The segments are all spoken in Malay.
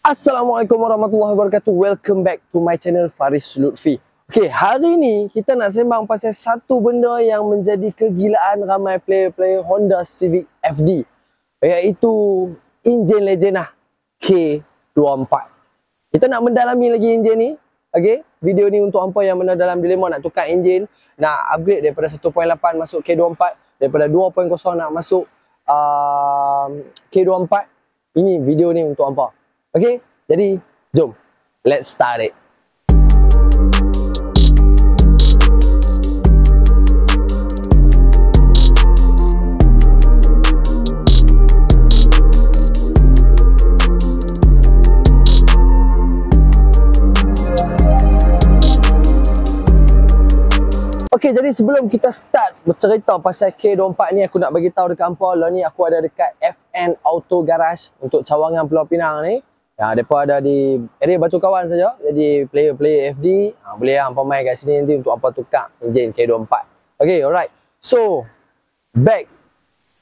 Assalamualaikum warahmatullahi wabarakatuh. Welcome back to my channel Faris Lutfi. Okay, hari ni kita nak sembang pasal satu benda yang menjadi kegilaan ramai player-player Honda Civic FD, iaitu enjin legend lah, K24. Kita nak mendalami lagi enjin ni. Okay, video ni untuk hampa yang mana dalam dilema nak tukar enjin, nak upgrade daripada 1.8 masuk K24, daripada 2.0 nak masuk K24. Ini video ni untuk hampa. Okay, jadi jom, let's start it. Okay, jadi sebelum kita start bercerita pasal K24 ni, aku nak bagi tahu dekat hampa, lah ni aku ada dekat FN Auto Garage untuk cawangan Pulau Pinang ni. Ya, mereka ada di area Batu Kawan saja. Jadi player-player FD boleh hampa main kat sini nanti untuk hampa tukar enjin K24. Okay, alright. So, back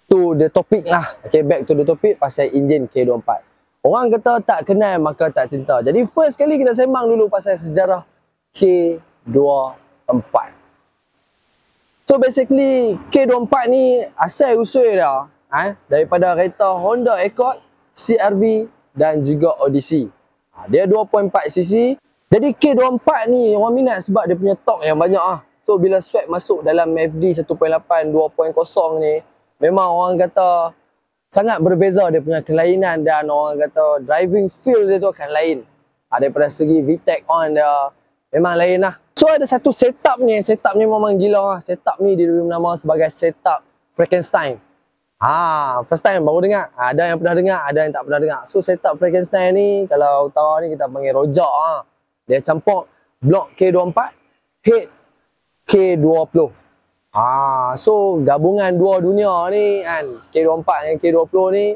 to the topic lah. Okay, back to the topic pasal enjin K24. Orang kata tak kenal maka tak cinta. Jadi first kali kita sembang dulu pasal sejarah K24. So basically K24 ni asal usul dah daripada kereta Honda Accord, CR-V dan juga Odyssey. Dia 2.4cc. Jadi K24 ni orang minat sebab dia punya torque yang banyak . So bila swap masuk dalam FD 1.8 2.0 ni, memang orang kata sangat berbeza dia punya kelainan, dan orang kata driving feel dia tu akan lain. Daripada segi VTEC on dia memang lain lah. So ada satu setup ni memang gila . Setup ni dia diberi nama sebagai setup Frankenstein. First time baru dengar. Ada yang pernah dengar, ada yang tak pernah dengar. So setup Frankenstein ni, kalau utara ni kita panggil rojak . Dia campur blok K24, head K20. So gabungan dua dunia ni kan, K24 dan K20 ni,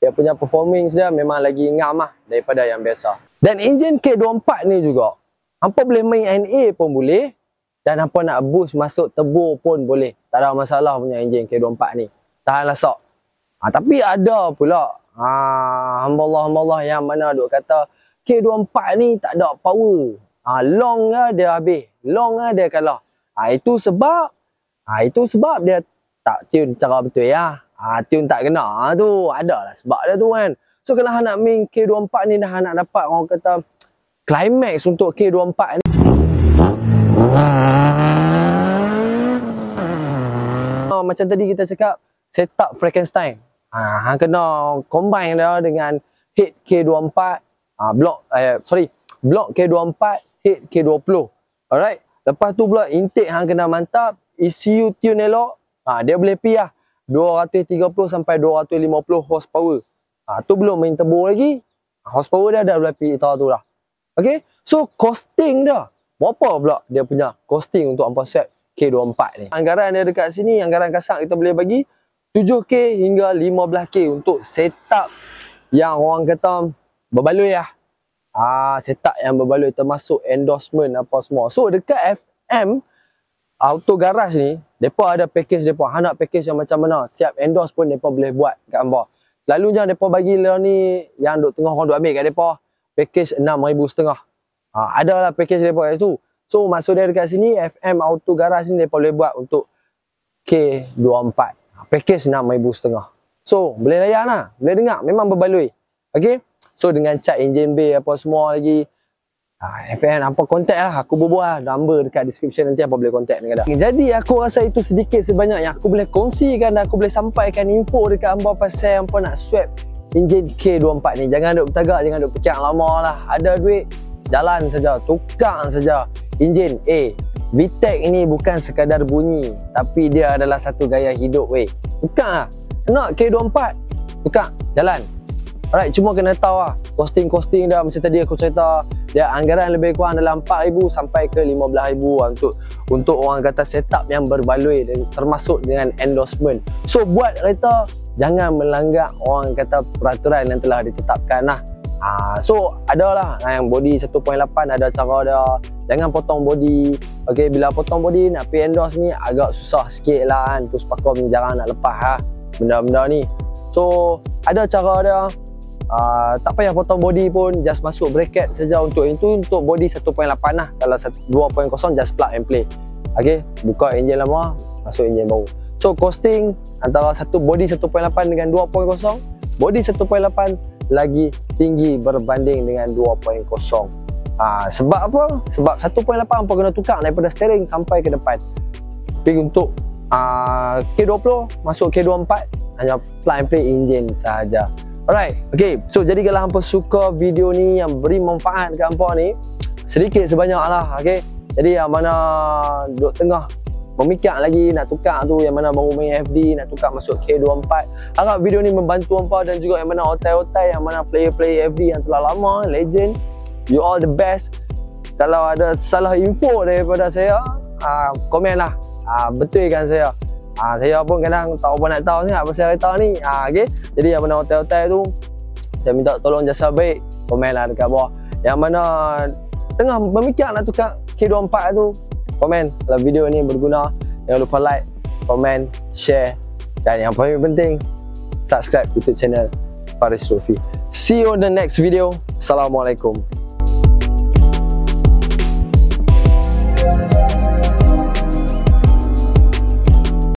dia punya performance dia memang lagi ngam daripada yang biasa. Dan enjin K24 ni juga, hampa boleh main NA pun boleh, dan hampa nak boost masuk turbo pun boleh. Tak ada masalah punya enjin K24 ni. Tahan lasak. Tapi ada pula hamba-Allah yang mana duk kata K24 ni tak ada power. Long dia habis, long dia kalah. Itu sebab dia tak tune cara betul ya. Tune tak kena tu. Adalah sebab dia tu kan. So kalau nak main K24 ni dah nak dapat orang kata climax untuk K24 ni. Macam tadi kita cakap, setup Frankenstein. Kena combine dia dengan head K24, blok K24, head K20. Alright. Lepas tu pula intake kena mantap, ECU tune elok. Dia boleh pi 230 sampai 250 horsepower. Tu belum main turbo lagi. Horsepower dia dah boleh pi tu dah. Okay. So costing dia, berapa pula dia punya costing untuk hampa set K24 ni? Anggaran dia dekat sini, anggaran kasar kita boleh bagi 7K hingga 15K untuk setup yang orang kata berbaloi setup yang berbaloi, termasuk endorsement apa semua. So dekat FM Auto Garage ni, mereka ada package mereka. Nak package yang macam mana, siap endorse pun mereka boleh buat kat hampa. Selalunya mereka bagi ni yang duk tengah orang duk ambil kat mereka, package 6,500. Adalah package mereka kat situ. So maksud dia dekat sini, FM Auto Garage ni mereka boleh buat untuk K24. Package 6,500. So boleh layan lah, boleh dengar, memang berbaloi. Okay. So dengan cat enjin bay apa semua lagi, FN apa kontak lah, aku berbual number dekat description, nanti apa boleh kontak dengan dia. Jadi aku rasa itu sedikit sebanyak yang aku boleh kongsikan dan aku boleh sampaikan info dekat hampa pasal hampa nak swap enjin K24 ni. Jangan duk bertagak, jangan duk pecah lama lah. Ada duit, jalan saja, tukar saja enjin. VTEC ini bukan sekadar bunyi, tapi dia adalah satu gaya hidup weh. Tukar lah. Kena K24, tukar, jalan. Alright, cuma kena tahu costing dah. Macam tadi aku cerita, dia anggaran lebih kurang dalam 4,000 sampai ke 15,000 untuk orang kata setup yang berbaloi, termasuk dengan endorsement. So buat kereta, jangan melanggar orang kata peraturan yang telah ditetapkan lah. So adalah yang body 1.8 ada cara dia. Jangan potong body. Okay, bila potong body nak pay endorse ni agak susah sikit lah kan. Puspakom jarang nak lepas benda-benda ni. So ada cara dia. Tak payah potong body pun, just masuk bracket saja. Untuk itu untuk body 1.8 lah. Kalau 2.0 just plug and play. Okay, buka enjin lama, masuk enjin baru. So costing antara satu body 1.8 dengan 2.0, body 1.8 lagi tinggi berbanding dengan 2.0. Sebab apa? Sebab 1.8 apa kena tukar daripada steering sampai ke depan. Tapi untuk K20 masuk K24 hanya plug and play enjin sahaja. Alright, okay. So jadi kalau hampa suka video ni yang beri manfaat kat hampa ni, sedikit sebanyak lah, okay. Jadi yang mana duduk tengah memikir lagi nak tukar tu, yang mana baru main FD nak tukar masuk K24, harap video ni membantu hampa. Dan juga yang mana otai-otai, yang mana player-player FD yang telah lama, legend, you all the best. Kalau ada salah info daripada saya, komen lah, betulkan saya. Saya pun kadang tak apa nak tahu ni apa saya cerita ni. Okay. Jadi yang mana hotel-hotel tu, saya minta tolong jasa baik, komen lah dekat bawah. Yang mana tengah memikir nak tukar K24 tu, komen kalau video ni berguna. Jangan lupa like, komen, share, dan yang paling penting, subscribe YouTube channel Faris Rufi. See you on the next video. Assalamualaikum.